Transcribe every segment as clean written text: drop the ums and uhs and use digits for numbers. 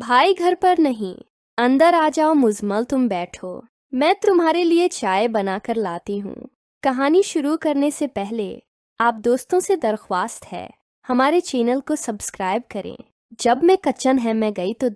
भाई घर पर नहीं, अंदर आ जाओ मुजम्मल, तुम बैठो, मैं तुम्हारे लिए चाय बनाकर लाती हूँ। कहानी शुरू करने से पहले आप दोस्तों से दरख्वास्त है, हमारे चैनल को सब्सक्राइब करें। जब मैं किचन में गई तो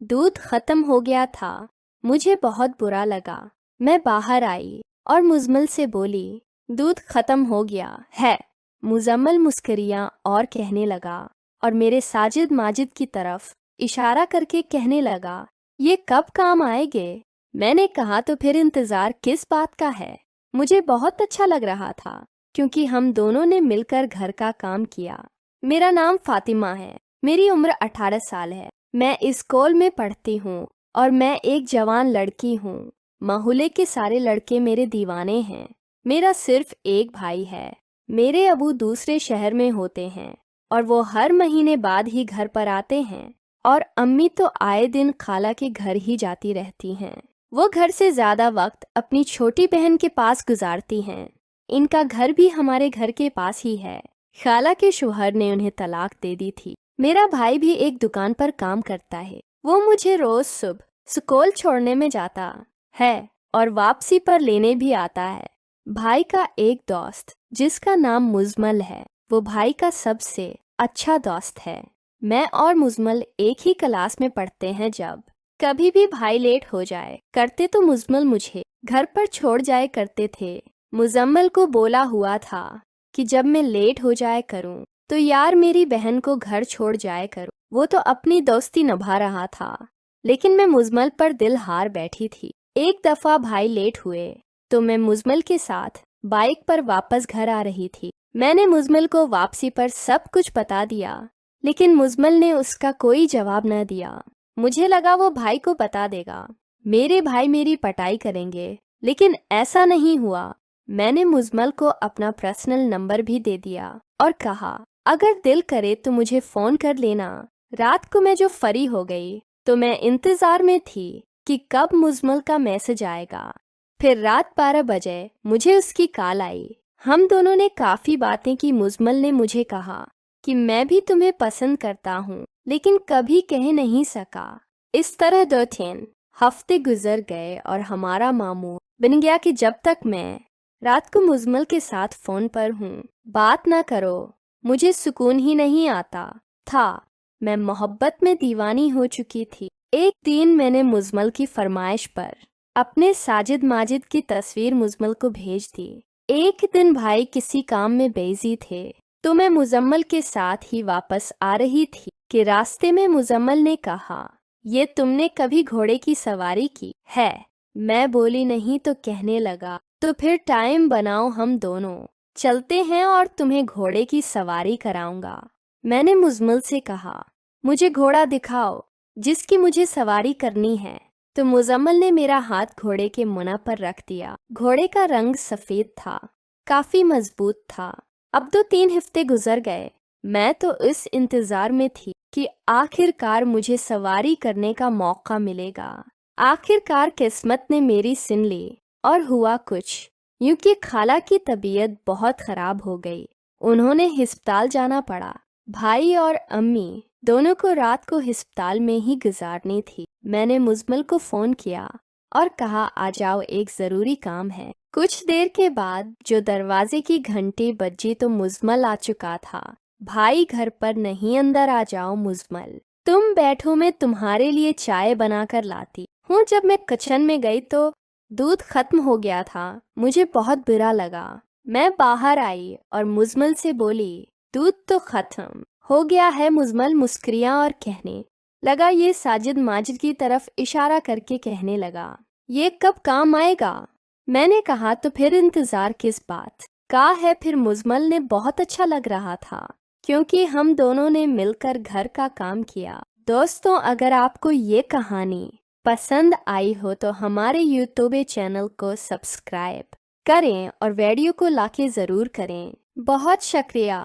दूध खत्म हो गया था। मुझे बहुत बुरा लगा। मैं बाहर आई और मुजम्मल से बोली, दूध खत्म हो गया है। मुजम्मल मुस्करिया और कहने लगा और मेरे साजिद माजिद की तरफ इशारा करके कहने लगा, ये कब काम आएंगे? मैंने कहा, तो फिर इंतज़ार किस बात का है? मुझे बहुत अच्छा लग रहा था क्योंकि हम दोनों ने मिलकर घर का काम किया। मेरा नाम फातिमा है, मेरी उम्र 18 साल है। मैं इस स्कूल में पढ़ती हूँ और मैं एक जवान लड़की हूँ। मोहल्ले के सारे लड़के मेरे दीवाने हैं। मेरा सिर्फ एक भाई है। मेरे अबू दूसरे शहर में होते हैं और वो हर महीने बाद ही घर पर आते हैं, और अम्मी तो आए दिन खाला के घर ही जाती रहती हैं। वो घर से ज़्यादा वक्त अपनी छोटी बहन के पास गुजारती हैं। इनका घर भी हमारे घर के पास ही है। खाला के शौहर ने उन्हें तलाक दे दी थी। मेरा भाई भी एक दुकान पर काम करता है। वो मुझे रोज सुबह स्कूल छोड़ने में जाता है और वापसी पर लेने भी आता है। भाई का एक दोस्त जिसका नाम मुजम्मल है, वो भाई का सबसे अच्छा दोस्त है। मैं और मुजम्मल एक ही क्लास में पढ़ते हैं। जब कभी भी भाई लेट हो जाए करते तो मुजम्मल मुझे घर पर छोड़ जाए करते थे। मुजम्मल को बोला हुआ था कि जब मैं लेट हो जाए करूं तो यार मेरी बहन को घर छोड़ जाए करूं। वो तो अपनी दोस्ती निभा रहा था, लेकिन मैं मुजम्मल पर दिल हार बैठी थी। एक दफा भाई लेट हुए तो मैं मुजम्मल के साथ बाइक पर वापस घर आ रही थी। मैंने मुजम्मल को वापसी पर सब कुछ बता दिया, लेकिन मुजम्मल ने उसका कोई जवाब न दिया। मुझे लगा वो भाई को बता देगा, मेरे भाई मेरी पटाई करेंगे, लेकिन ऐसा नहीं हुआ। मैंने मुजम्मल को अपना पर्सनल नंबर भी दे दिया और कहा, अगर दिल करे तो मुझे फ़ोन कर लेना। रात को मैं जो फरी हो गई तो मैं इंतज़ार में थी कि कब मुजम्मल का मैसेज आएगा। फिर रात 12 बजे मुझे उसकी कॉल आई। हम दोनों ने काफ़ी बातें की। मुजम्मल ने मुझे कहा कि मैं भी तुम्हें पसंद करता हूँ, लेकिन कभी कह नहीं सका। इस तरह 2-3 हफ्ते गुजर गए और हमारा मामूल बन गया कि जब तक मैं रात को मुजम्मल के साथ फ़ोन पर हूँ, बात ना करो, मुझे सुकून ही नहीं आता था। मैं मोहब्बत में दीवानी हो चुकी थी। एक दिन मैंने मुजम्मल की फरमाइश पर अपने साजिद माजिद की तस्वीर मुजम्मल को भेज दी। एक दिन भाई किसी काम में बिजी थे तो मैं मुजम्मल के साथ ही वापस आ रही थी कि रास्ते में मुजम्मल ने कहा, ये तुमने कभी घोड़े की सवारी की है? मैं बोली नहीं, तो कहने लगा, तो फिर टाइम बनाओ, हम दोनों चलते हैं और तुम्हें घोड़े की सवारी कराऊंगा। मैंने मुजम्मल से कहा, मुझे घोड़ा दिखाओ जिसकी मुझे सवारी करनी है। तो मुजम्मल ने मेरा हाथ घोड़े के मुना पर रख दिया। घोड़े का रंग सफ़ेद था, काफ़ी मजबूत था। अब 2-3 हफ्ते गुजर गए। मैं तो इस इंतज़ार में थी कि आखिरकार मुझे सवारी करने का मौका मिलेगा। आखिरकार किस्मत ने मेरी सुन ली और हुआ कुछ यूं कि खाला की तबीयत बहुत ख़राब हो गई। उन्होंने हिस्पताल जाना पड़ा। भाई और अम्मी दोनों को रात को हिस्पताल में ही गुजारनी थी। मैंने मुजम्मल को फ़ोन किया और कहा, आ जाओ, एक ज़रूरी काम है। कुछ देर के बाद जो दरवाजे की घंटी बजी तो मुजम्मल आ चुका था। भाई घर पर नहीं, अंदर आ जाओ मुजम्मल, तुम बैठो, मैं तुम्हारे लिए चाय बनाकर लाती हूँ। जब मैं किचन में गई तो दूध खत्म हो गया था। मुझे बहुत बुरा लगा। मैं बाहर आई और मुजम्मल से बोली, दूध तो खत्म हो गया है। मुजम्मल मुस्कुराया और कहने लगा, ये साजिद माजिद की तरफ इशारा करके कहने लगा, ये कब काम आएगा? मैंने कहा, तो फिर इंतज़ार किस बात का है? फिर मुजम्मल ने बहुत अच्छा लग रहा था क्योंकि हम दोनों ने मिलकर घर का काम किया। दोस्तों, अगर आपको ये कहानी पसंद आई हो तो हमारे यूट्यूब चैनल को सब्सक्राइब करें और वीडियो को लाइक ज़रूर करें। बहुत शुक्रिया।